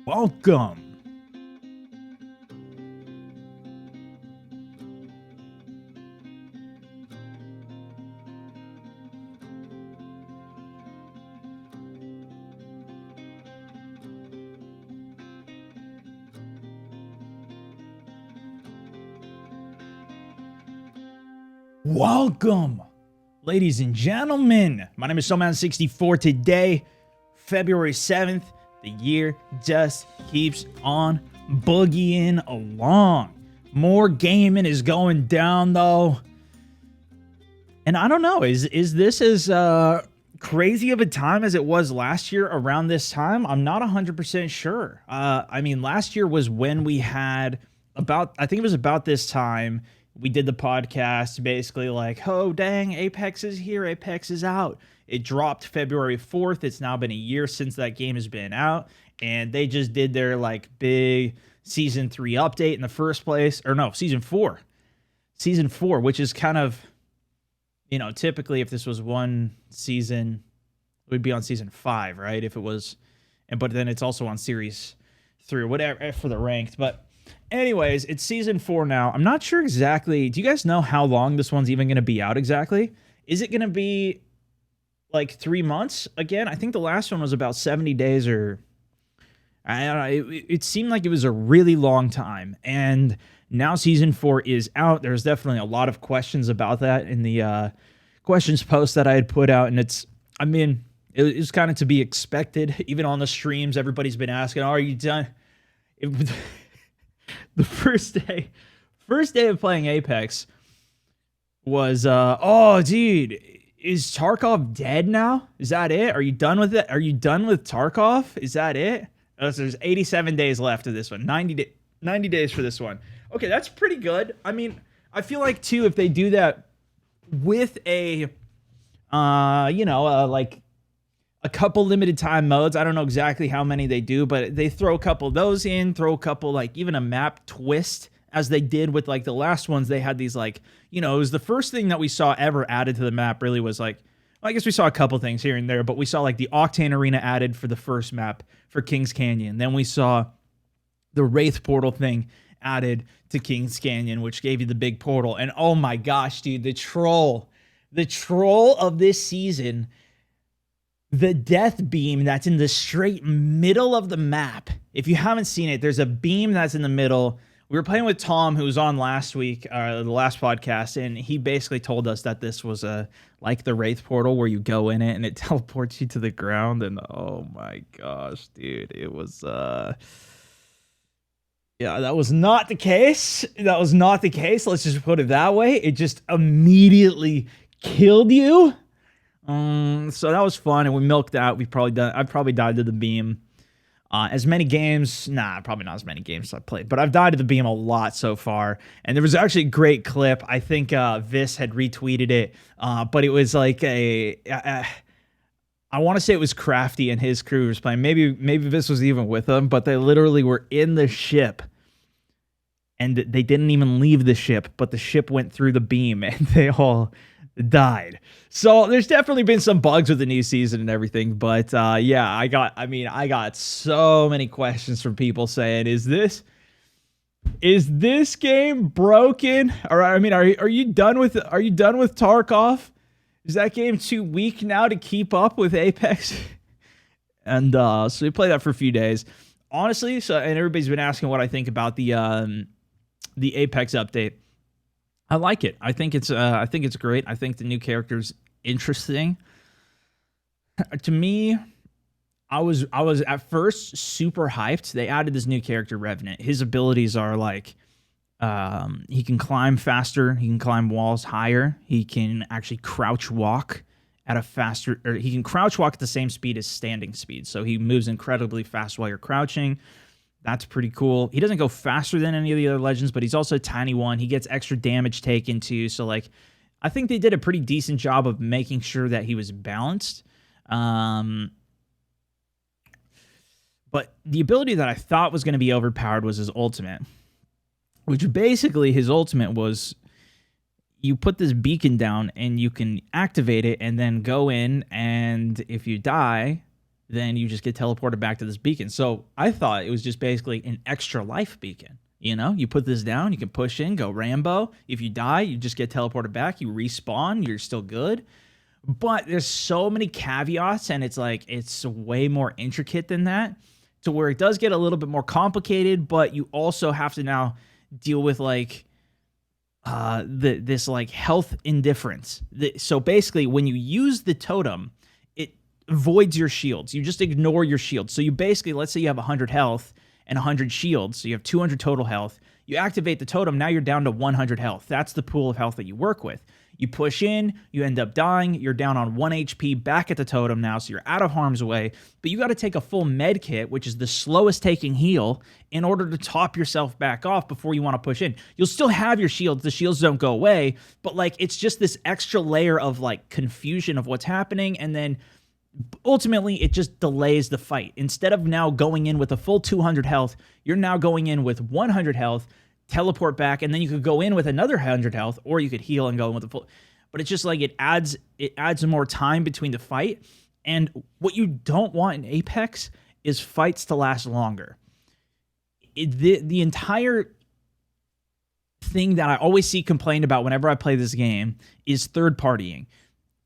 Welcome. Welcome, ladies and gentlemen. My name is SwagMountain64. Today, February 7th, the year just keeps on boogieing along. More gaming is going down, though. And I don't know, is this as crazy of a time as it was last year around this time? I'm not 100% sure. I mean, last year was when we had I think it was about this time, we did the podcast basically like, oh, dang, Apex is here, Apex is out. It dropped February 4th. It's now been a year since that game has been out. And they just did their like big season 3 update in the first place. Or no, season 4. Season 4, which is kind of, you know, typically if this was one season, it would be on season 5, right? If it was, but then it's also on series 3 or whatever for the ranked. But anyways, it's season 4 now. I'm not sure exactly. Do you guys know how long this one's even going to be out exactly? Is it going to be like 3 months again? I think the last one was about 70 days or I don't know. It seemed like it was a really long time. And now season 4 is out. There's definitely a lot of questions about that in the questions post that I had put out. And it was kind of to be expected. Even on the streams, everybody's been asking, oh, are you done? The first day of playing Apex was, oh, dude, is Tarkov dead now? Is that it? Are you done with it? Are you done with Tarkov? Is that it? Oh, so there's 87 days left of this one. 90 days for this one. Okay, that's pretty good. I mean, I feel like, too, if they do that with a, like a couple limited time modes. I don't know exactly how many they do, but they throw a couple of those in, throw a couple, like even a map twist as they did with like the last ones. They had these like, you know, it was the first thing that we saw ever added to the map really was like, well, I guess we saw a couple things here and there, but we saw like the Octane Arena added for the first map for Kings Canyon. Then we saw the Wraith portal thing added to Kings Canyon, which gave you the big portal. And oh my gosh, dude, the troll of this season, the death beam that's in the straight middle of the map. If you haven't seen it, there's a beam that's in the middle. We were playing with Tom, who was on last week, the last podcast, and he basically told us that this was like the Wraith portal where you go in it and it teleports you to the ground. And oh my gosh, dude, it was yeah, that was not the case. That was not the case. Let's just put it that way. It just immediately killed you. So that was fun, and we milked out. I've probably died to the beam. As many games, probably not as many games as I played, but I've died to the beam a lot so far. And there was actually a great clip. I think Vis had retweeted it, but it was like I want to say it was Crafty and his crew was playing. Maybe Vis was even with them, but they literally were in the ship, and they didn't even leave the ship, but the ship went through the beam, and they all died. So there's definitely been some bugs with the new season and everything, but yeah, I got so many questions from people saying, is this game broken? Or are you done with Tarkov? Is that game too weak now to keep up with Apex? And so we played that for a few days. Honestly, and everybody's been asking what I think about the Apex update. I like it. I think it's great. I think the new character's interesting. To me, I was at first super hyped. They added this new character, Revenant. His abilities are like he can climb faster, he can climb walls higher, he can actually crouch walk at a faster, or he can crouch walk at the same speed as standing speed. So he moves incredibly fast while you're crouching. That's pretty cool. He doesn't go faster than any of the other legends, but he's also a tiny one. He gets extra damage taken too. So like, I think they did a pretty decent job of making sure that he was balanced. But the ability that I thought was going to be overpowered was his ultimate, which basically his ultimate was you put this beacon down and you can activate it and then go in, and if you die, then you just get teleported back to this beacon. So I thought it was just basically an extra life beacon. You put this down, you can push in, go Rambo. If you die, you just get teleported back. You respawn, you're still good. But there's so many caveats, and it's way more intricate than that, to where it does get a little bit more complicated. But you also have to now deal with this health indifference. So basically, when you use the totem, it voids your shields. You just ignore your shields. So you basically, let's say you have 100 health and 100 shields, so you have 200 total health. You activate the totem, now you're down to 100 health. That's the pool of health that you work with. You push in, you end up dying, you're down on 1 HP back at the totem now, so you're out of harm's way, but you got to take a full med kit, which is the slowest taking heal, in order to top yourself back off before you want to push in. You'll still have your shields, the shields don't go away, but it's just this extra layer of confusion of what's happening, and then ultimately it just delays the fight. Instead of now going in with a full 200 health, you're now going in with 100 health, teleport back, and then you could go in with another 100 health, or you could heal and go in with a full. But it's just it adds more time between the fight. And what you don't want in Apex is fights to last longer. The entire thing that I always see complained about whenever I play this game is third partying.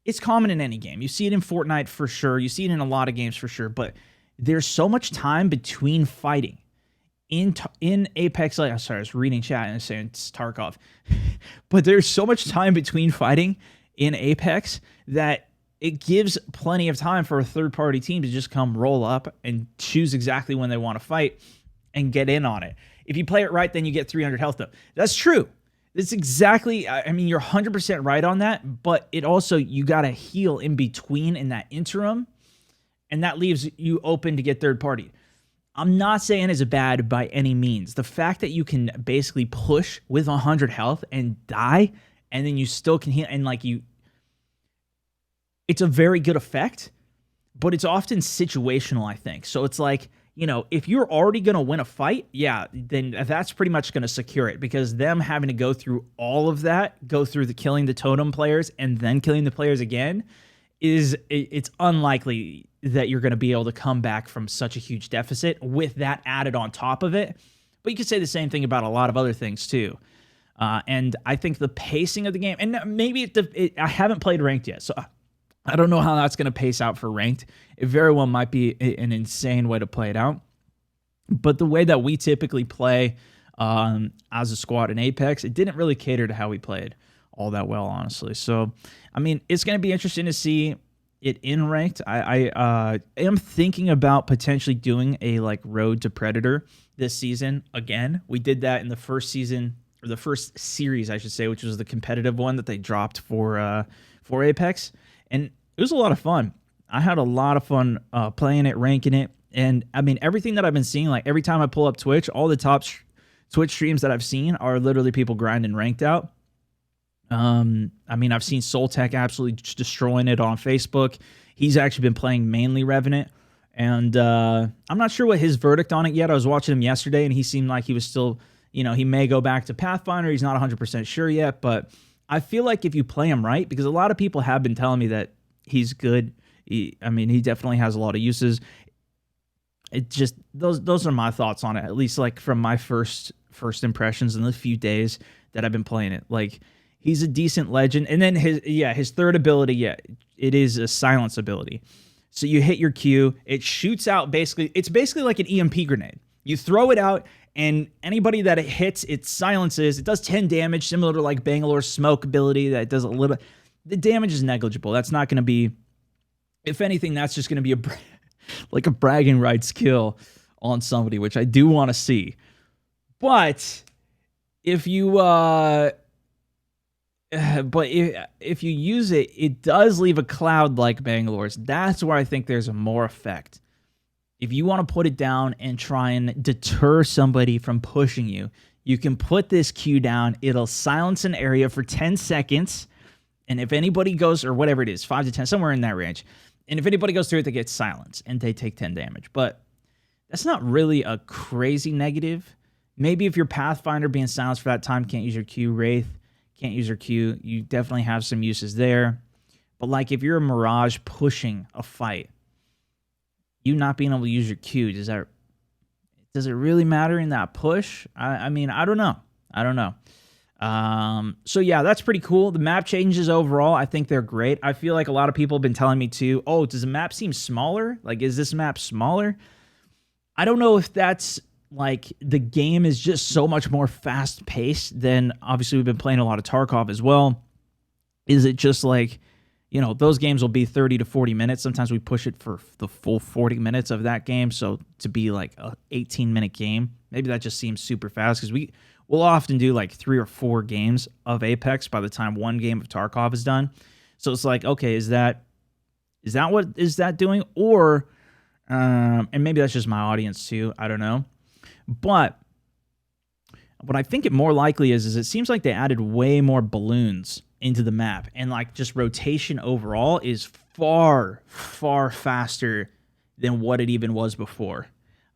It's common in any game. You see it in Fortnite for sure. You see it in a lot of games for sure. But there's so much time between fighting. In Apex, I was reading chat and saying it's Tarkov. But there's so much time between fighting in Apex that it gives plenty of time for a third-party team to just come roll up and choose exactly when they want to fight and get in on it. If you play it right, then you get 300 health, though. That's true. It's exactly, you're 100% right on that, but it also, you got to heal in between in that interim, and that leaves you open to get third party. I'm not saying it's bad by any means. The fact that you can basically push with 100 health and die, and then you still can heal, and it's a very good effect, but it's often situational, I think. So it's if you're already going to win a fight, yeah, then that's pretty much going to secure it, because them having to go through all of that, go through the killing the totem players and then killing the players again, it's unlikely that you're going to be able to come back from such a huge deficit with that added on top of it. But you could say the same thing about a lot of other things too. And I think the pacing of the game, and maybe I haven't played ranked yet, so I don't know how that's going to pace out for ranked. It very well might be an insane way to play it out. But the way that we typically play as a squad in Apex, it didn't really cater to how we played all that well, honestly. So, it's going to be interesting to see it in ranked. I am thinking about potentially doing a Road to Predator this season again. We did that in the first season, or the first series, I should say, which was the competitive one that they dropped for Apex. And it was a lot of fun. I had a lot of fun playing it, ranking it. And everything that I've been seeing, every time I pull up Twitch, all the top Twitch streams that I've seen are literally people grinding ranked out. I've seen Soltech absolutely just destroying it on Facebook. He's actually been playing mainly Revenant. And I'm not sure what his verdict on it yet. I was watching him yesterday, and he seemed like he was still, he may go back to Pathfinder. He's not 100% sure yet, but I feel like if you play him right, because a lot of people have been telling me that he's good. He definitely has a lot of uses. It just, those are my thoughts on it, at least from my first impressions in the few days that I've been playing it. He's a decent legend. And then his third ability, it is a silence ability. So you hit your Q, it shoots out it's basically like an EMP grenade. You throw it out, and anybody that it hits, it silences. It does 10 damage, similar to Bangalore's smoke ability that does a little. The damage is negligible. That's not going to be, if anything, that's just going to be a bragging rights kill on somebody, which I do want to see. But if you if you use it, it does leave a cloud like Bangalore's. That's where I think there's more effect. If you want to put it down and try and deter somebody from pushing you, you can put this Q down. It'll silence an area for 10 seconds. And if anybody goes, or whatever it is, 5 to 10, somewhere in that range. And if anybody goes through it, they get silenced and they take 10 damage. But that's not really a crazy negative. Maybe if your Pathfinder being silenced for that time, can't use your Q. Wraith can't use your Q. You definitely have some uses there. But if you're a Mirage pushing a fight, you not being able to use your Q, does it really matter in that push? I mean, I don't know. So yeah, that's pretty cool. The map changes overall, I think they're great. I feel like a lot of people have been telling me too, oh, does the map seem smaller? Like, is this map smaller? I don't know if that's like the game is just so much more fast paced than, obviously we've been playing a lot of Tarkov as well. Is it just like, you know, those games will be 30 to 40 minutes. Sometimes we push it for the full 40 minutes of that game. So to be like a 18-minute game, maybe that just seems super fast, because we'll often do like 3 or 4 games of Apex by the time one game of Tarkov is done. So it's like, okay, is that what is that doing? Or, and maybe that's just my audience too, I don't know. But what I think it more likely is it seems like they added way more balloons into the map, and like just rotation overall is far, far faster than what it even was before.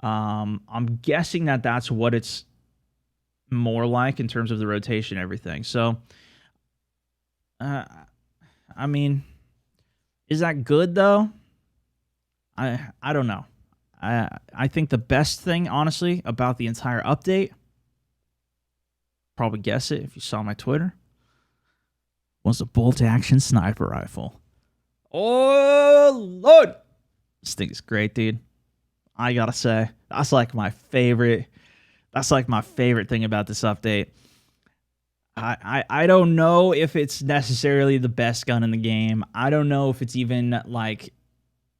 I'm guessing that that's what it's more like in terms of the rotation and everything. So, I mean, is that good though? I don't know. I think the best thing, honestly, about the entire update, probably guess it if you saw my Twitter, was a bolt-action sniper rifle. Oh, Lord! This thing is great, dude. I gotta say, that's like my favorite thing about this update. I don't know if it's necessarily the best gun in the game. I don't know if it's even like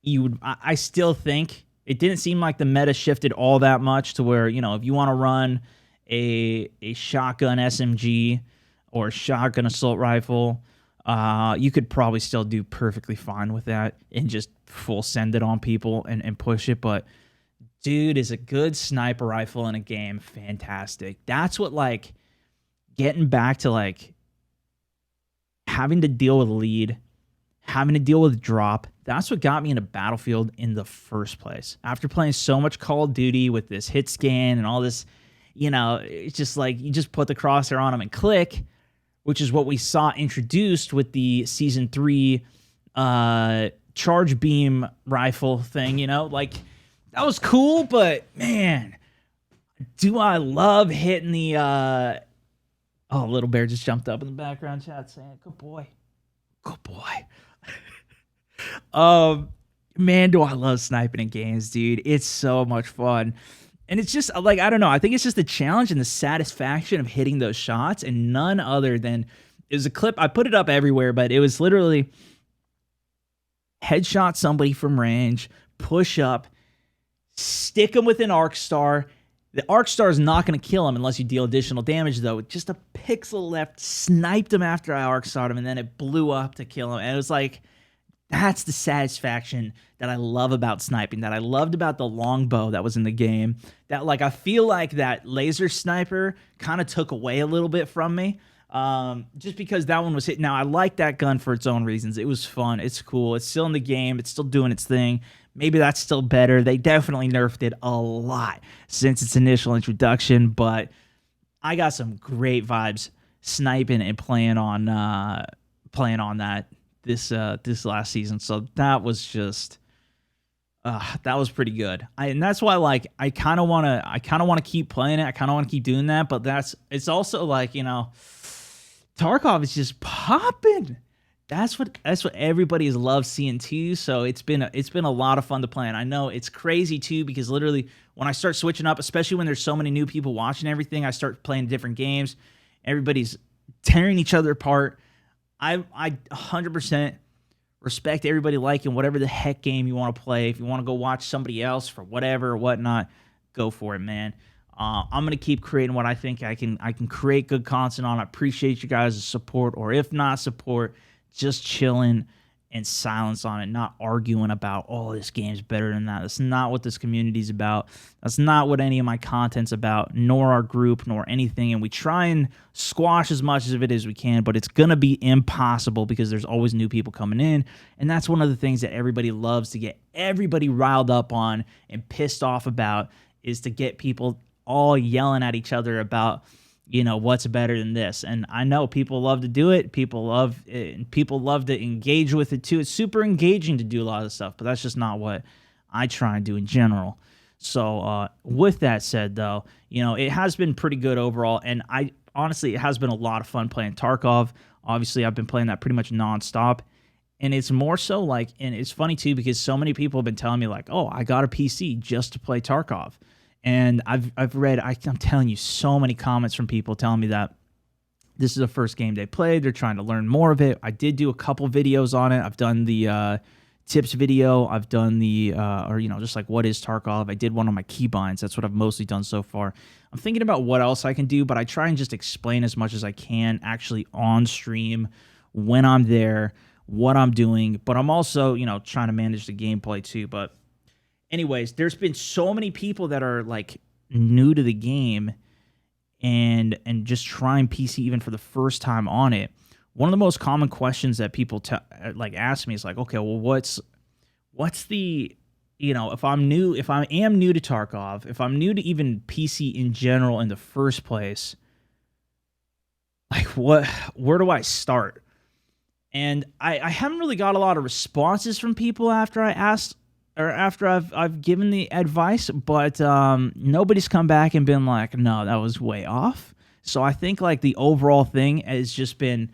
I still think it didn't seem like the meta shifted all that much to where, you know, if you want to run a shotgun SMG or a shotgun assault rifle, you could probably still do perfectly fine with that and just full send it on people and push it. But dude, is a good sniper rifle in a game fantastic. That's what, like, getting back to like having to deal with lead, having to deal with drop, that's what got me into Battlefield in the first place. After playing so much Call of Duty with this hit scan and all this, you know, it's just like you just put the crosshair on them and click, which is what we saw introduced with the Season 3 charge beam rifle thing, you know? Like, that was cool, but man, do I love hitting the... Oh, Little Bear just jumped up in the background chat saying, good boy. Good boy. Man, do I love sniping in games, dude. It's so much fun. And it's just like, I don't know. I think it's just the challenge and the satisfaction of hitting those shots, and none other than, it was a clip. I put it up everywhere, but it was literally headshot somebody from range, push up, stick them with an arc star. The arc star is not going to kill him unless you deal additional damage, though. Just a pixel left, sniped him after I arc starred him, and then it blew up to kill him. And it was like, that's the satisfaction that I love about sniping, that I loved about the longbow that was in the game. That, like, I feel like that laser sniper kind of took away a little bit from me, just because that one was hit. Now, I like that gun for its own reasons. It was fun. It's cool. It's still in the game. It's still doing its thing. Maybe that's still better. They definitely nerfed it a lot since its initial introduction, but I got some great vibes sniping and playing on that this last season. So that was just that was pretty good. And that's why, like, I kind of want to keep playing it. I kind of want to keep doing that, but it's also like, you know, Tarkov is just popping. That's what everybody has loved seeing too. So it's been a lot of fun to play. And I know it's crazy too, because literally when I start switching up, especially when there's so many new people watching everything, I start playing different games. Everybody's tearing each other apart. I 100% respect everybody liking whatever the heck game you want to play. If you want to go watch somebody else for whatever or whatnot, go for it, man. I'm gonna keep creating what I think I can create good content on. I appreciate you guys' support, or if not support, just chilling and silence on it, not arguing about, oh, this game's better than that. That's not what this community's about. That's not what any of my content's about, nor our group, nor anything. And we try and squash as much of it as we can, but it's going to be impossible because there's always new people coming in. And that's one of the things that everybody loves to get everybody riled up on and pissed off about, is to get people all yelling at each other about, you know, what's better than this. And I know people love to do it. People love it, and people love to engage with it too. It's super engaging to do a lot of stuff, but that's just not what I try and do in general. So with that said, though, it has been pretty good overall, and honestly, it has been a lot of fun playing Tarkov. Obviously, I've been playing that pretty much nonstop. And it's more so like, and it's funny too, because so many people have been telling me like, oh, I got a PC just to play Tarkov. And I've read, I'm telling you, so many comments from people telling me that this is the first game they played. They're trying to learn more of it. I did do a couple videos on it. I've done the tips video. I've done the, just like what is Tarkov. I did one on my keybinds. That's what I've mostly done so far. I'm thinking about what else I can do, but I try and just explain as much as I can actually on stream when I'm there, what I'm doing, but I'm also, trying to manage the gameplay too. But anyways, there's been so many people that are like new to the game and just trying PC even for the first time on it. One of the most common questions that people ask me is like, okay, well, what's the, if I am new to Tarkov, if I'm new to even PC in general in the first place, like where do I start? And I haven't really got a lot of responses from people after I asked, or after I've given the advice, but nobody's come back and been like, no, that was way off. So I think like the overall thing has just been,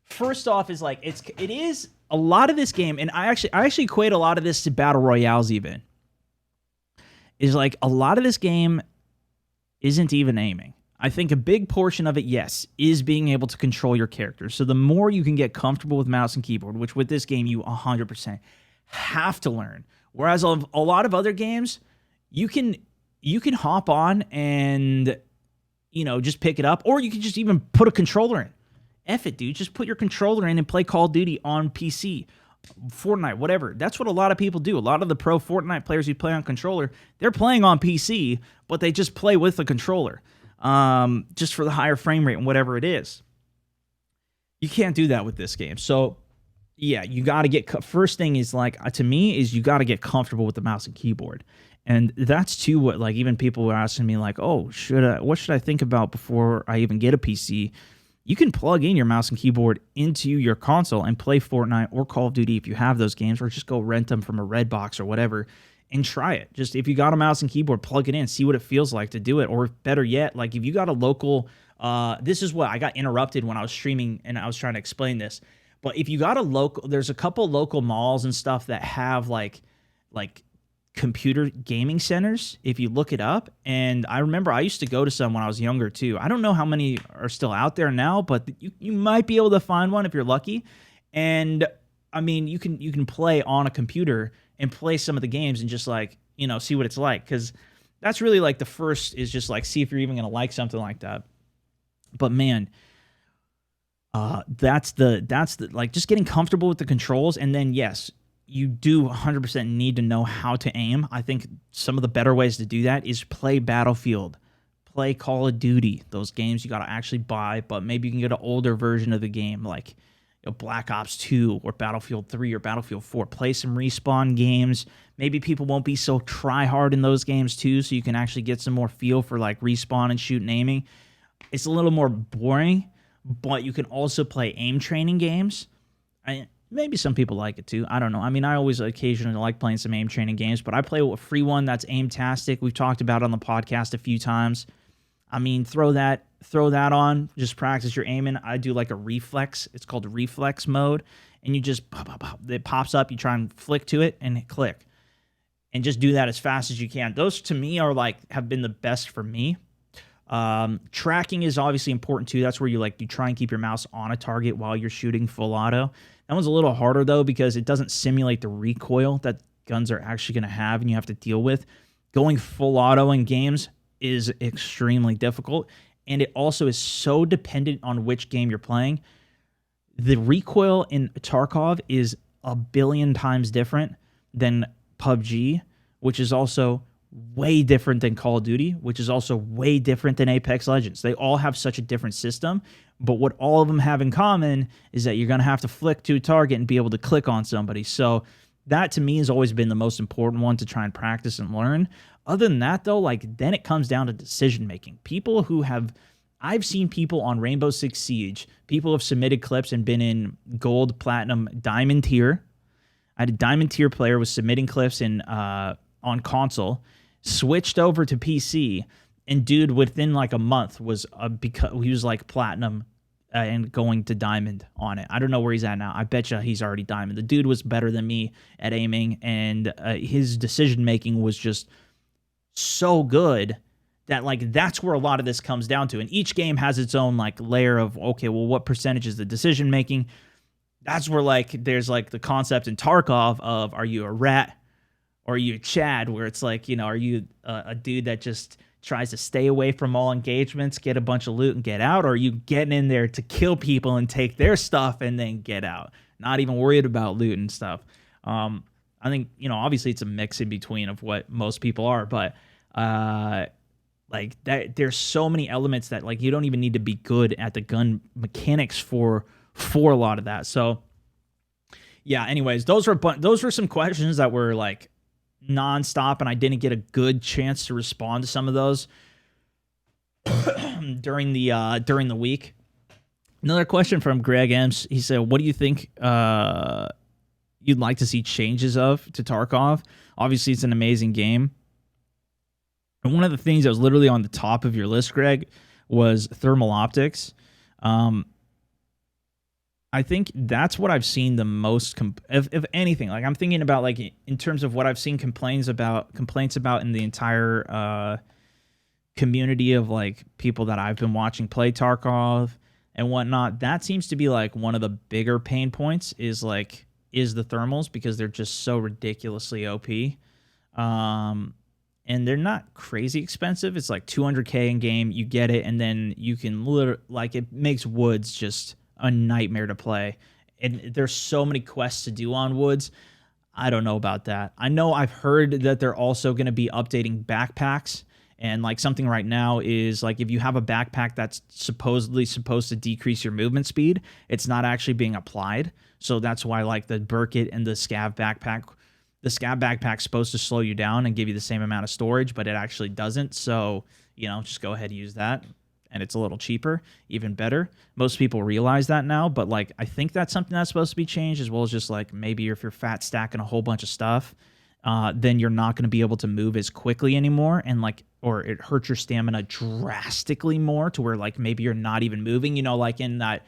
first off, is like it is a lot of this game, and I actually equate a lot of this to battle royales even. Is like a lot of this game isn't even aiming. I think a big portion of it, yes, is being able to control your character. So the more you can get comfortable with mouse and keyboard, which with this game you 100% have to learn. Whereas a lot of other games, you can hop on and just pick it up, or you can just even put a controller in. F it, dude. Just put your controller in and play Call of Duty on PC, Fortnite, whatever. That's what a lot of people do. A lot of the pro Fortnite players who play on controller, they're playing on PC, but they just play with a controller. Just for the higher frame rate and whatever it is. You can't do that with this game. So, yeah, you got to get, first thing is like, to me, is you got to get comfortable with the mouse and keyboard. And that's too what, like, even people were asking me like, oh, what should I think about before I even get a PC? You can plug in your mouse and keyboard into your console and play Fortnite or Call of Duty if you have those games, or just go rent them from a Redbox or whatever and try it. Just if you got a mouse and keyboard, plug it in, see what it feels like to do it. Or better yet, like if you got a local, this is what I got interrupted when I was streaming and I was trying to explain this. But if you got a local, there's a couple local malls and stuff that have like computer gaming centers, if you look it up. And I remember I used to go to some when I was younger too. I don't know how many are still out there now, but you might be able to find one if you're lucky. And I mean, you can play on a computer and play some of the games and just like, see what it's like. Because that's really like the first, is just like, see if you're even going to like something like that. But man, that's the like, just getting comfortable with the controls. And then yes, you do 100% need to know how to aim. I think some of the better ways to do that is play Battlefield, play Call of Duty. Those games you got to actually buy, but maybe you can get an older version of the game, like Black Ops 2 or Battlefield 3 or Battlefield 4. Play some Respawn games. Maybe people won't be so try-hard in those games too, so you can actually get some more feel for like Respawn and shoot and aiming. It's a little more boring, but you can also play aim training games. Maybe some people like it too. I don't know. I mean, I always occasionally like playing some aim training games, but I play a free one that's Aimtastic. We've talked about it on the podcast a few times. I mean, throw that on, just practice your aiming. I do like a reflex. It's called reflex mode, and you just it pops up. You try and flick to it and click, and just do that as fast as you can. Those to me are like have been the best for me. Tracking is obviously important too. That's where you try and keep your mouse on a target while you're shooting full auto. That one's a little harder though, because it doesn't simulate the recoil that guns are actually going to have and you have to deal with. Going full auto in games is extremely difficult, and it also is so dependent on which game you're playing. The recoil in Tarkov is a billion times different than PUBG, which is also way different than Call of Duty, which is also way different than Apex Legends. They all have such a different system, but what all of them have in common is that you're going to have to flick to a target and be able to click on somebody. So that to me has always been the most important one to try and practice and learn. Other than that though, then it comes down to decision making. I've seen people on Rainbow Six Siege, people have submitted clips and been in gold, platinum, diamond tier. I had a diamond tier player was submitting clips in on console, switched over to PC, and dude within like a month was because he was like platinum and going to diamond on it. I don't know where he's at now. I bet you he's already diamond. The dude was better than me at aiming, and his decision making was just so good that like that's where a lot of this comes down to. And each game has its own like layer of, okay, well, what percentage is the decision making? That's where like there's like the concept in Tarkov of, are you a rat or are you a Chad, where it's like, you know, are you a dude that just tries to stay away from all engagements, get a bunch of loot and get out, or are you getting in there to kill people and take their stuff and then get out, not even worried about loot and stuff? I think, you know, obviously it's a mix in between of what most people are, but like that, there's so many elements that like you don't even need to be good at the gun mechanics for a lot of that. So yeah, anyways, those were some questions that were like nonstop, and I didn't get a good chance to respond to some of those during the week. Another question from Greg Ems. He said, what do you think you'd like to see changes of to Tarkov? Obviously, it's an amazing game. And one of the things that was literally on the top of your list, Greg, was thermal optics. I think that's what I've seen the most, if anything. Like, I'm thinking about, like, in terms of what I've seen complaints about in the entire community of, like, people that I've been watching play Tarkov and whatnot. That seems to be, like, one of the bigger pain points is the thermals, because they're just so ridiculously OP. And they're not crazy expensive. It's like $200K in game. You get it, and then you can like, it makes Woods just a nightmare to play. And there's so many quests to do on Woods. I don't know about that. I know I've heard that they're also going to be updating backpacks, and like something right now is like if you have a backpack that's supposedly supposed to decrease your movement speed, it's not actually being applied. So that's why like the Burkett and the Scav backpack's supposed to slow you down and give you the same amount of storage, but it actually doesn't. So, you know, just go ahead and use that. And it's a little cheaper, even better. Most people realize that now, but like I think that's something that's supposed to be changed, as well as just like maybe if you're fat stacking a whole bunch of stuff, then you're not going to be able to move as quickly anymore, and like, or it hurts your stamina drastically more to where like maybe you're not even moving, you know, like in that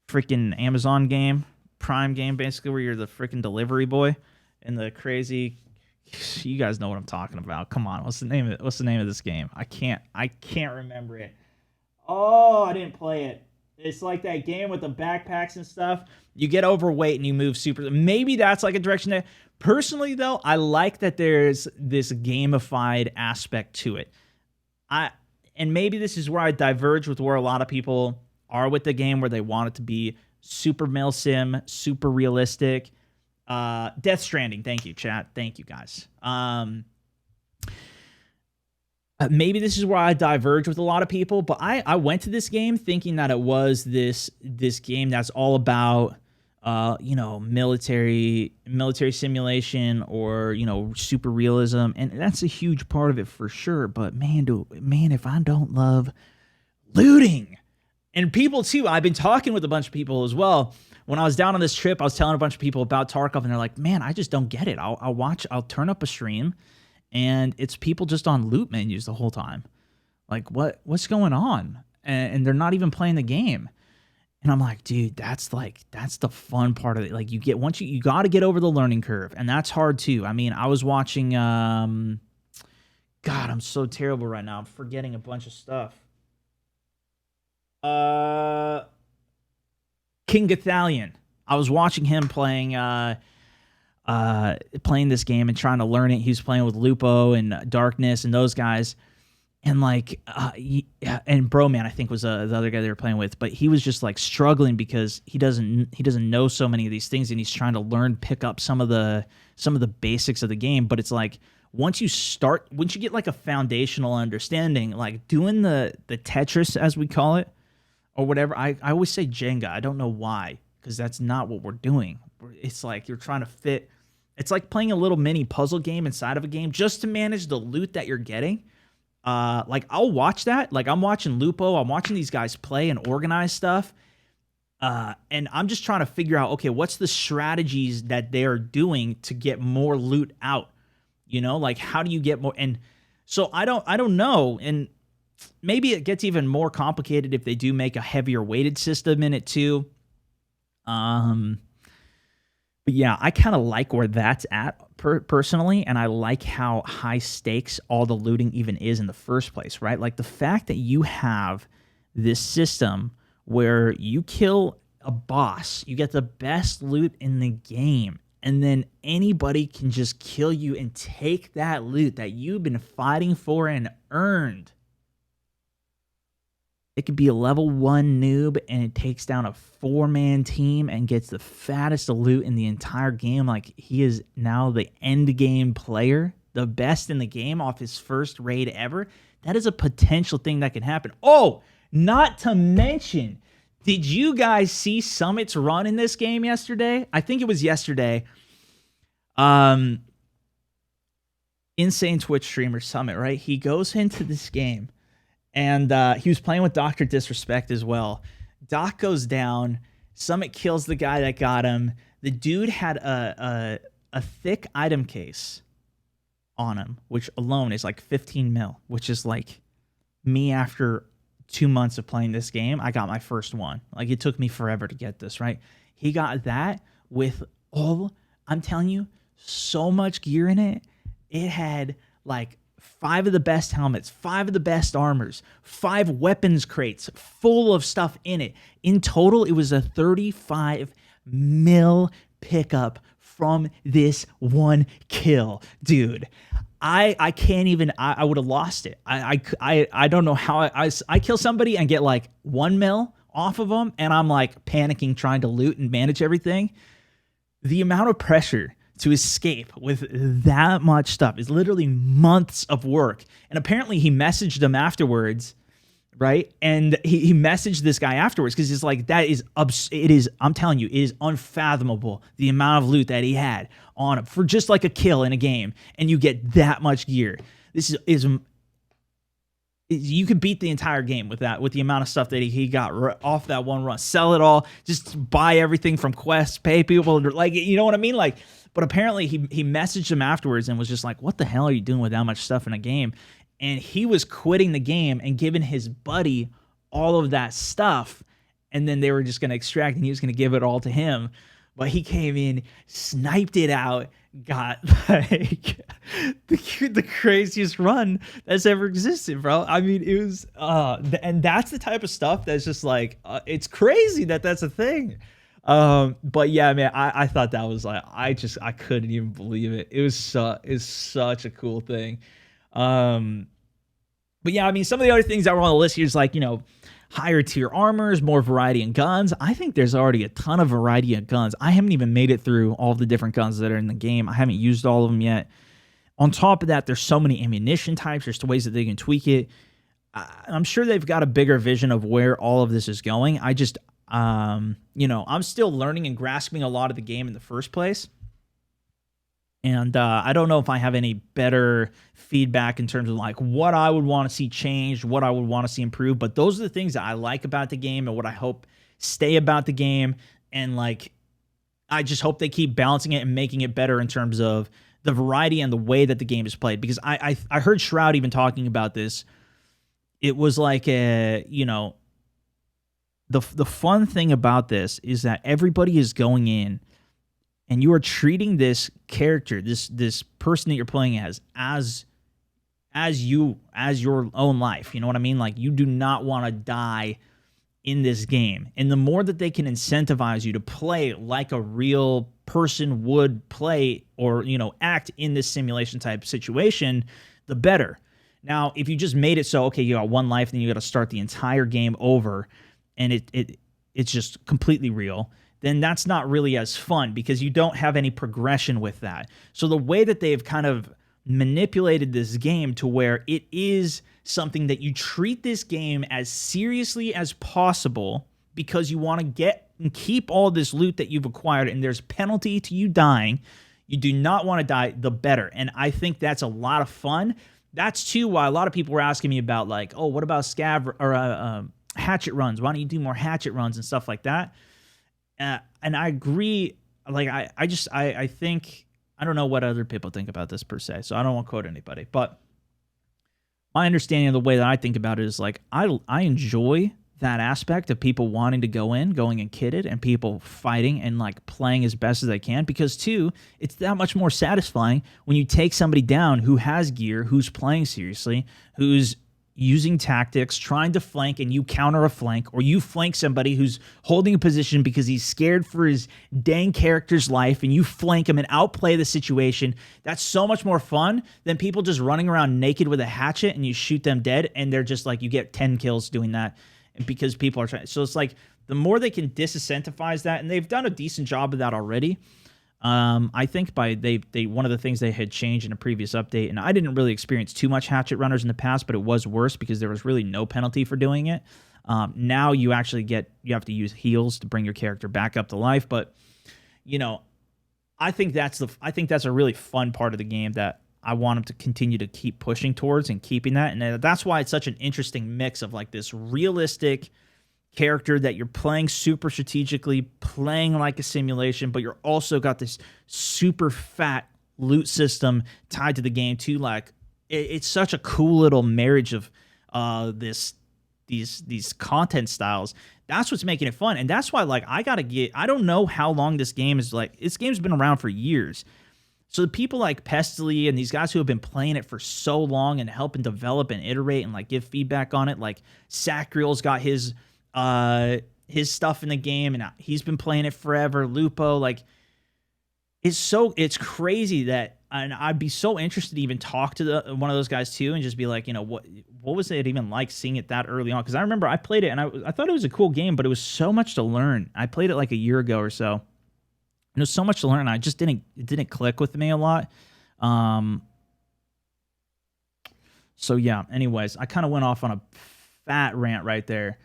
freaking Amazon game, Prime game, basically, where you're the freaking delivery boy and the crazy. You guys know what I'm talking about. Come on, what's the name of this game? I can't remember it. Oh, I didn't play it. It's like that game with the backpacks and stuff. You get overweight and you move super. Maybe that's like a direction that. Personally, though, I like that there's this gamified aspect to it. And maybe this is where I diverge with where a lot of people are with the game, where they want it to be super mil sim, super realistic. Death Stranding. Thank you, chat. Thank you, guys. Maybe this is where I diverge with a lot of people, but I went to this game thinking that it was this game that's all about you know, military simulation, or, you know, super realism, and that's a huge part of it for sure. But man, if I don't love looting, and people too, I've been talking with a bunch of people as well. When I was down on this trip, I was telling a bunch of people about Tarkov, and they're like, man, I just don't get it. I'll turn up a stream, and it's people just on loot menus the whole time. Like, what's going on? And they're not even playing the game. And I'm like, dude, that's the fun part of it. Like, you got to get over the learning curve, and that's hard too. I mean, I was watching, God, I'm so terrible right now. I'm forgetting a bunch of stuff. King Gathalion. I was watching him playing this game and trying to learn it. He was playing with Lupo and Darkness and those guys. And like, and Broman, I think, was the other guy they were playing with, but he was just like struggling because he doesn't know so many of these things, and he's trying to pick up some of the basics of the game. But it's like once you get like a foundational understanding, like doing the Tetris, as we call it, or whatever. I always say Jenga. I don't know why, because that's not what we're doing. It's like you're trying to fit. It's like playing a little mini puzzle game inside of a game just to manage the loot that you're getting. Like, I'll watch that. Like, I'm watching Lupo. I'm watching these guys play and organize stuff. And I'm just trying to figure out, okay, what's the strategies that they're doing to get more loot out? You know, like how do you get more? And so I don't know. And maybe it gets even more complicated if they do make a heavier weighted system in it too. But yeah, I kind of like where that's at personally, and I like how high stakes all the looting even is in the first place, right? Like the fact that you have this system where you kill a boss, you get the best loot in the game, and then anybody can just kill you and take that loot that you've been fighting for and earned. It could be a level 1 noob and it takes down a 4-man team and gets the fattest loot in the entire game. Like he is now the end game player, the best in the game off his first raid ever. That is a potential thing that can happen. Oh, not to mention, did you guys see Summit's run in this game yesterday? I think it was yesterday. Insane Twitch streamer Summit, right? He goes into this game. And he was playing with Dr. Disrespect as well. Doc goes down. Summit kills the guy that got him. The dude had a thick item case on him, which alone is like 15 mil, which is like me after 2 months of playing this game. I got my first one. Like it took me forever to get this, right? He got that with all, I'm telling you, so much gear in it. It had like 5 of the best helmets, 5 of the best armors, 5 weapons crates full of stuff in it. In total, it was a 35 mil pickup from this one kill. Dude, I can't even, I would have lost it. I don't know how I kill somebody and get like 1 mil off of them, and I'm like panicking trying to loot and manage everything. The amount of pressure to escape with that much stuff is literally months of work. And apparently he messaged him afterwards, right? And he messaged this guy afterwards because it's like, that is, it is, I'm telling you, it is unfathomable the amount of loot that he had on him for just like a kill in a game. And you get that much gear. This is you could beat the entire game with that, with the amount of stuff that he got off that one run. Sell it all, just buy everything from quests, pay people, like, you know what I mean? Like, but apparently he messaged him afterwards and was just like, what the hell are you doing with that much stuff in a game? And he was quitting the game and giving his buddy all of that stuff. And then they were just going to extract and he was going to give it all to him. But he came in, sniped it out, got like the craziest run that's ever existed, bro. I mean, it was, and that's the type of stuff that's just like, it's crazy that that's a thing. But yeah, man, I thought that was like, I couldn't even believe it. It was such a cool thing. But yeah, I mean, some of the other things that were on the list here is like, you know, higher tier armors, more variety in guns. I think there's already a ton of variety in guns. I haven't even made it through all the different guns that are in the game. I haven't used all of them yet. On top of that, there's so many ammunition types. There's ways that they can tweak it. I'm sure they've got a bigger vision of where all of this is going. I just, you know, I'm still learning and grasping a lot of the game in the first place. And I don't know if I have any better feedback in terms of like what I would want to see changed, what I would want to see improved. But those are the things that I like about the game and what I hope stay about the game. And like, I just hope they keep balancing it and making it better in terms of the variety and the way that the game is played. Because I heard Shroud even talking about this. It was like you know, the fun thing about this is that everybody is going in and you are treating this character, this person that you're playing as your own life. You know what I mean? Like, you do not want to die in this game. And the more that they can incentivize you to play like a real person would play or, you know, act in this simulation type situation, the better. Now, if you just made it so, okay, you got one life, then you got to start the entire game over, and it's just completely real, then that's not really as fun because you don't have any progression with that. So the way that they've kind of manipulated this game to where it is something that you treat this game as seriously as possible because you want to get and keep all this loot that you've acquired, and there's penalty to you dying. You do not want to die, the better. And I think that's a lot of fun. That's too why a lot of people were asking me about like, oh, what about Scav or hatchet runs. Why don't you do more hatchet runs and stuff like that? And I agree. Like, I think, I don't know what other people think about this per se, so I don't want to quote anybody, but my understanding of the way that I think about it is like, I enjoy that aspect of people wanting to going in kitted, and people fighting and like playing as best as they can, because too, it's that much more satisfying when you take somebody down who has gear, who's playing seriously, who's using tactics, trying to flank, and you counter a flank, or you flank somebody who's holding a position because he's scared for his dang character's life, and you flank him and outplay the situation. That's so much more fun than people just running around naked with a hatchet and you shoot them dead, and they're just like, you get 10 kills doing that because people are trying. So it's like, the more they can disincentivize that, and they've done a decent job of that already. I think by they one of the things they had changed in a previous update, and I didn't really experience too much hatchet runners in the past, but it was worse because there was really no penalty for doing it. Now you actually you have to use heals to bring your character back up to life. But I think that's a really fun part of the game that I want them to continue to keep pushing towards and keeping that. And that's why it's such an interesting mix of like this realistic character that you're playing super strategically, playing like a simulation, but you're also got this super fat loot system tied to the game too. Like, it's such a cool little marriage of these content styles. That's what's making it fun. And that's why, like, I don't know how long this game is. Like, this game's been around for years. So the people like Pestily and these guys who have been playing it for so long and helping develop and iterate and like give feedback on it, like Sacriel's got his stuff in the game and he's been playing it forever. Lupo, like, it's crazy that, and I'd be so interested to even talk to one of those guys too and just be like, what was it even like seeing it that early on? Because I remember I played it and I thought it was a cool game, but it was so much to learn. I played it like a year ago or so. And there's so much to learn. It didn't click with me a lot. So yeah, anyways, I kind of went off on a fat rant right there.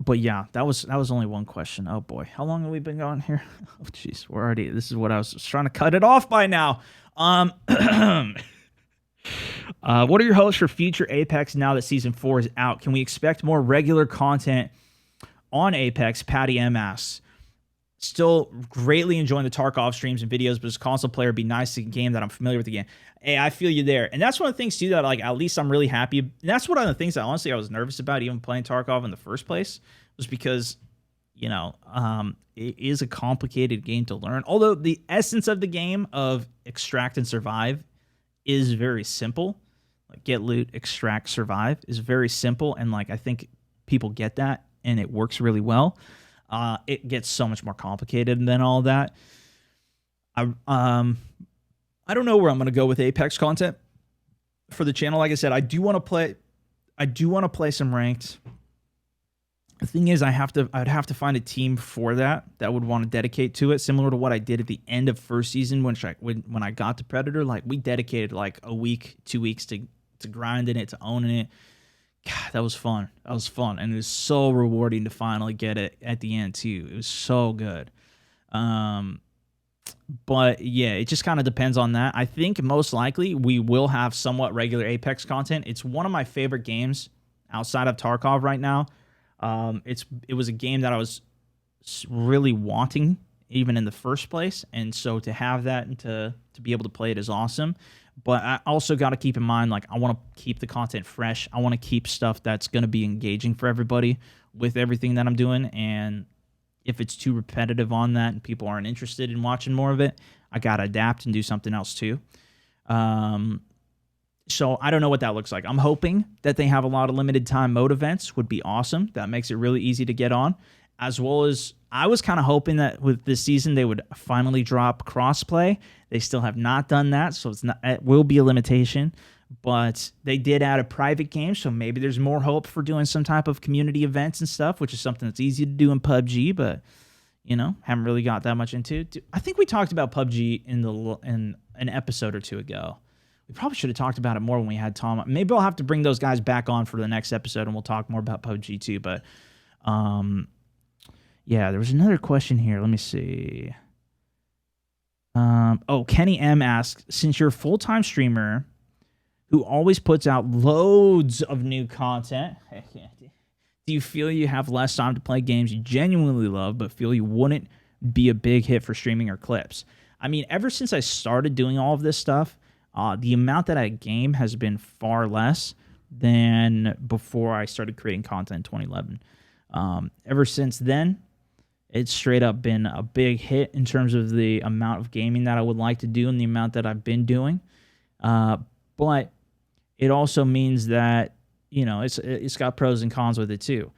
But yeah, that was only one question. Oh boy, how long have we been going here? Oh jeez, this is what I was trying to cut it off by now. What are your hopes for future Apex now that Season 4 is out? Can we expect more regular content on Apex? Patty M asks. Still greatly enjoying the Tarkov streams and videos, but as a console player, it'd be nice to get a game that I'm familiar with again. Hey, I feel you there. And that's one of the things, too, that, like, at least I'm really happy. And that's one of the things that, honestly, I was nervous about even playing Tarkov in the first place, was because, it is a complicated game to learn. Although the essence of the game of extract and survive is very simple. Like, get loot, extract, survive is very simple. And, like, I think people get that, and it works really well. It gets so much more complicated than all that. I don't know where I'm going to go with Apex content for the channel. Like I said, I do want to play some ranked. The thing is, I'd have to find a team for that would want to dedicate to it, similar to what I did at the end of first season when I got to Predator. Like, we dedicated like a week, 2 weeks to grinding it, to owning it. God, that was fun. And it was so rewarding to finally get it at the end too. It was so good. But yeah, it just kind of depends on that. I think most likely we will have somewhat regular Apex content. It's one of my favorite games outside of Tarkov right now. It was a game that I was really wanting even in the first place, and so to have that and to be able to play it is awesome. But I also got to keep in mind, like, I want to keep the content fresh. I want to keep stuff that's going to be engaging for everybody with everything that I'm doing. And if it's too repetitive on that and people aren't interested in watching more of it, I got to adapt and do something else too. So I don't know what that looks like. I'm hoping that they have a lot of limited time mode events. Would be awesome. That makes it really easy to get on. As well as, I was kind of hoping that with this season they would finally drop crossplay. They still have not done that, so it will be a limitation. But they did add a private game, so maybe there's more hope for doing some type of community events and stuff, which is something that's easy to do in PUBG, but haven't really got that much into it. I think we talked about PUBG in an episode or two ago. We probably should have talked about it more when we had Tom. Maybe I'll have to bring those guys back on for the next episode, and we'll talk more about PUBG too. But yeah, there was another question here. Let me see. Kenny M asks, since you're a full-time streamer who always puts out loads of new content. Do you feel you have less time to play games you genuinely love, but feel you wouldn't be a big hit for streaming or clips? I mean, ever since I started doing all of this stuff, the amount that I game has been far less than before I started creating content in 2011. Ever since then, it's straight up been a big hit in terms of the amount of gaming that I would like to do and the amount that I've been doing. But it also means that, you know, it's got pros and cons with it too.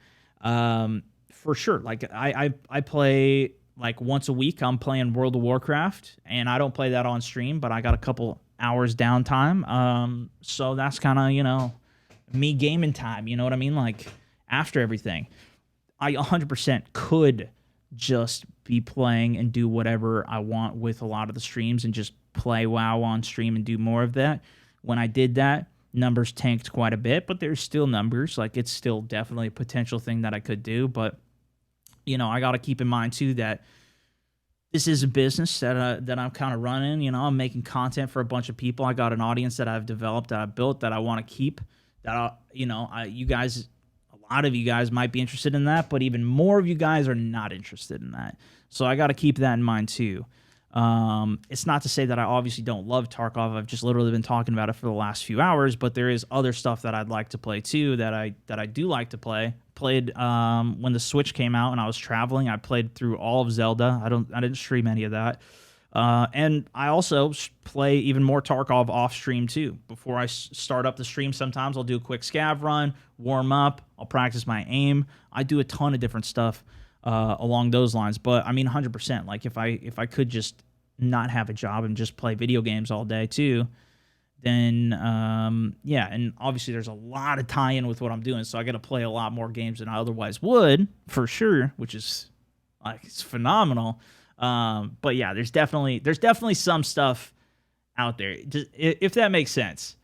For sure. Like I play like once a week. I'm playing World of Warcraft, and I don't play that on stream, but I got a couple hours downtime. So that's kind of, you know, me gaming time. You know what I mean? Like after everything, I 100% could just be playing and do whatever I want with a lot of the streams and just play WoW on stream and do more of that. When I did that, numbers tanked quite a bit, but there's still numbers. Like, it's still definitely a potential thing that I could do. But, you know, I got to keep in mind too that this is a business that I'm kind of running. You know, I'm making content for a bunch of people. I got an audience that I've developed, that I've built, that I want to keep. That you guys, a lot of you guys might be interested in that, but even more of you guys are not interested in that. So I got to keep that in mind too. It's not to say that I obviously don't love Tarkov. I've just literally been talking about it for the last few hours, but there is other stuff that I'd like to play too, that I do like to play. Played when the Switch came out and I was traveling. I played through all of Zelda. I didn't stream any of that. And I also play even more Tarkov off stream too. Before I start up the stream, sometimes I'll do a quick scav run, warm up, I'll practice my aim. I do a ton of different stuff along those lines. But I mean, 100%. Like if I could just not have a job and just play video games all day too, then yeah. And obviously there's a lot of tie-in with what I'm doing, so I got to play a lot more games than I otherwise would, for sure, which is like, it's phenomenal. But yeah, there's definitely some stuff out there, just, if that makes sense.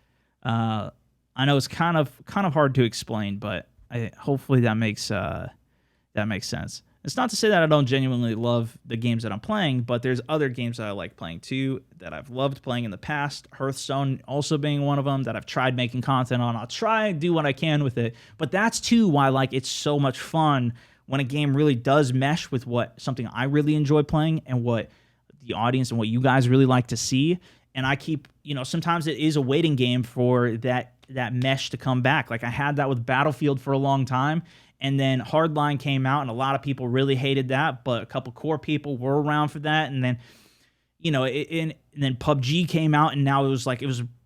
I know it's kind of hard to explain, but hopefully that makes sense. It's not to say that I don't genuinely love the games that I'm playing, but there's other games that I like playing too, that I've loved playing in the past. Hearthstone also being one of them that I've tried making content on. I'll try and do what I can with it, but that's too why, like, it's so much fun when a game really does mesh with something I really enjoy playing and what the audience and what you guys really like to see. And I keep, you know, sometimes it is a waiting game for that mesh to come back. Like I had that with Battlefield for a long time, and then Hardline came out, and a lot of people really hated that, but a couple core people were around for that. And then, you know, and then PUBG came out, and now it was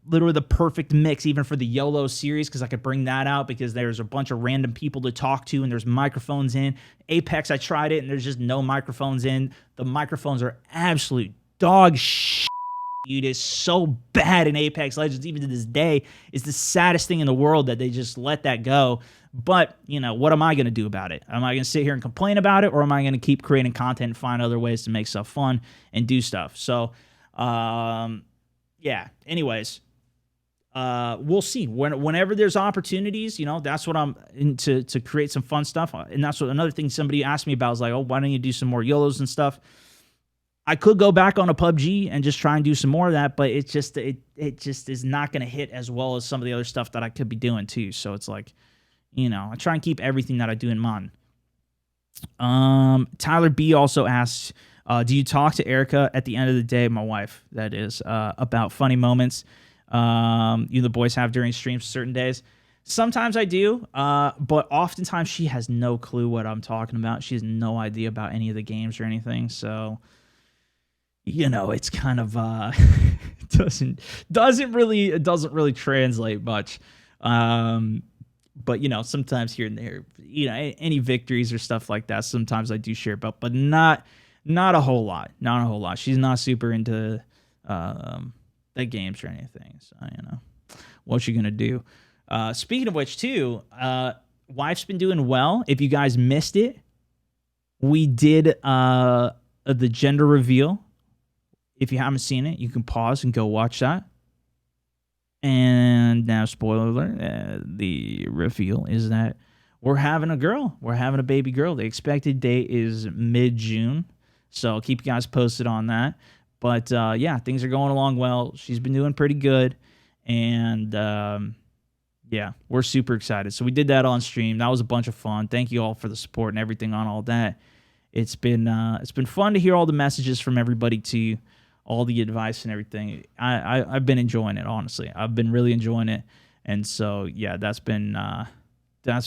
literally the perfect mix, even for the YOLO series, because I could bring that out because there's a bunch of random people to talk to, and there's microphones in. Apex, I tried it, and there's just no microphones in. The microphones are absolute dog shit. Dude, is so bad in Apex Legends, even to this day. It's the saddest thing in the world that they just let that go. But, you know, what am I going to do about it? Am I going to sit here and complain about it, or am I going to keep creating content and find other ways to make stuff fun and do stuff? So, yeah, anyways, we'll see. Whenever there's opportunities, you know, that's what I'm into, to create some fun stuff. And that's what another thing somebody asked me about is like, oh, why don't you do some more YOLOs and stuff? I could go back on a PUBG and just try and do some more of that, but it just is not going to hit as well as some of the other stuff that I could be doing too. So it's like, you know, I try and keep everything that I do in mind. Tyler B also asks, do you talk to Erica at the end of the day, my wife, that is, about funny moments you the boys have during streams certain days? Sometimes I do, but oftentimes she has no clue what I'm talking about. She has no idea about any of the games or anything, so, you know, it's kind of doesn't really translate much. But, you know, sometimes here and there, you know, any victories or stuff like that, sometimes I do share about, but not a whole lot. Not a whole lot. She's not super into the games or anything. So, you know, what's she going to do? Speaking of which, too, wife's been doing well. If you guys missed it, we did the gender reveal. If you haven't seen it, you can pause and go watch that. And now, spoiler alert, the reveal is that we're having a girl. We're having a baby girl. The expected date is mid-June. So I'll keep you guys posted on that. But, yeah, things are going along well. She's been doing pretty good. And yeah, we're super excited. So we did that on stream. That was a bunch of fun. Thank you all for the support and everything on all that. It's been fun to hear all the messages from everybody too, all the advice and everything. I've been enjoying it, honestly. I've been really enjoying it. And so yeah, that's been a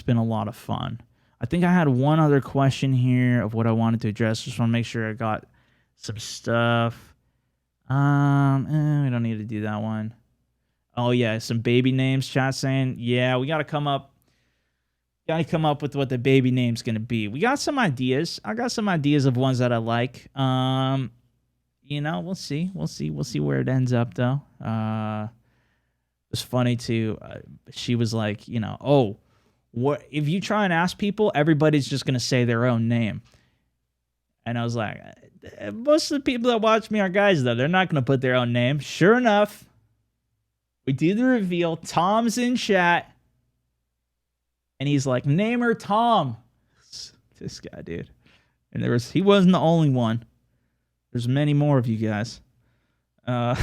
lot of fun. I think I had one other question here of what I wanted to address. Just want to make sure I got some stuff. We don't need to do that one. Oh yeah, some baby names. Chat saying, yeah, we gotta come up with what the baby name's gonna be. We got some ideas. I got some ideas of ones that I like. We'll see where it ends up though. It's funny too. She was like, oh, what if you try and ask people, everybody's just gonna say their own name. And I was like, most of the people that watch me are guys though. They're not gonna put their own name. Sure enough, we do the reveal. Tom's in chat, and he's like, "Name her Tom." This guy, dude. And he wasn't the only one. There's many more of you guys. But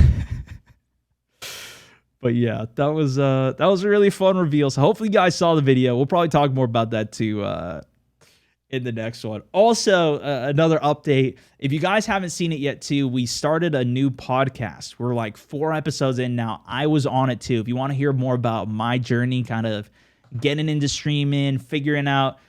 yeah, that was a really fun reveal. So hopefully you guys saw the video. We'll probably talk more about that too in the next one. Also, another update. If you guys haven't seen it yet too, we started a new podcast. We're like 4 episodes in now. I was on it too. If you want to hear more about my journey, kind of getting into streaming, figuring out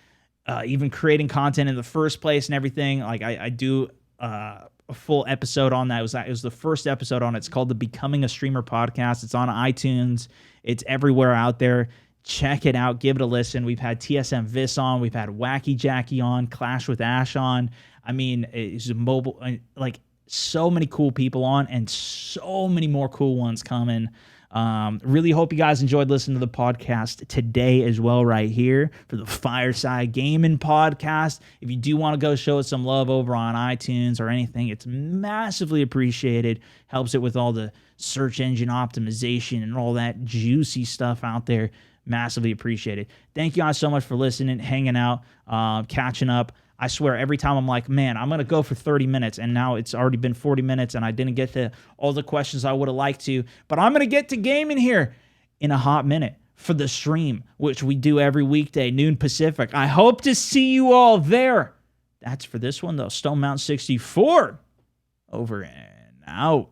even creating content in the first place and everything, like I do a full episode on that. It was the first episode on it. It's called the Becoming a Streamer podcast. It's on iTunes. It's everywhere out there. Check it out. Give it a listen. We've had TSM Viss on. We've had Wacky Jackie on. Clash with Ash on. I mean, it's mobile. Like, so many cool people on and so many more cool ones coming. Really hope you guys enjoyed listening to the podcast today as well right here for the Fireside Gaming podcast. If you do want to go show us some love over on iTunes or anything, it's massively appreciated. Helps it with all the search engine optimization and all that juicy stuff out there. Massively appreciated. Thank you guys so much for listening, hanging out, catching up. I swear, every time I'm like, man, I'm going to go for 30 minutes, and now it's already been 40 minutes, and I didn't get to all the questions I would have liked to, but I'm going to get to gaming here in a hot minute for the stream, which we do every weekday, noon Pacific. I hope to see you all there. That's for this one, though. SwagMountain 64, over and out.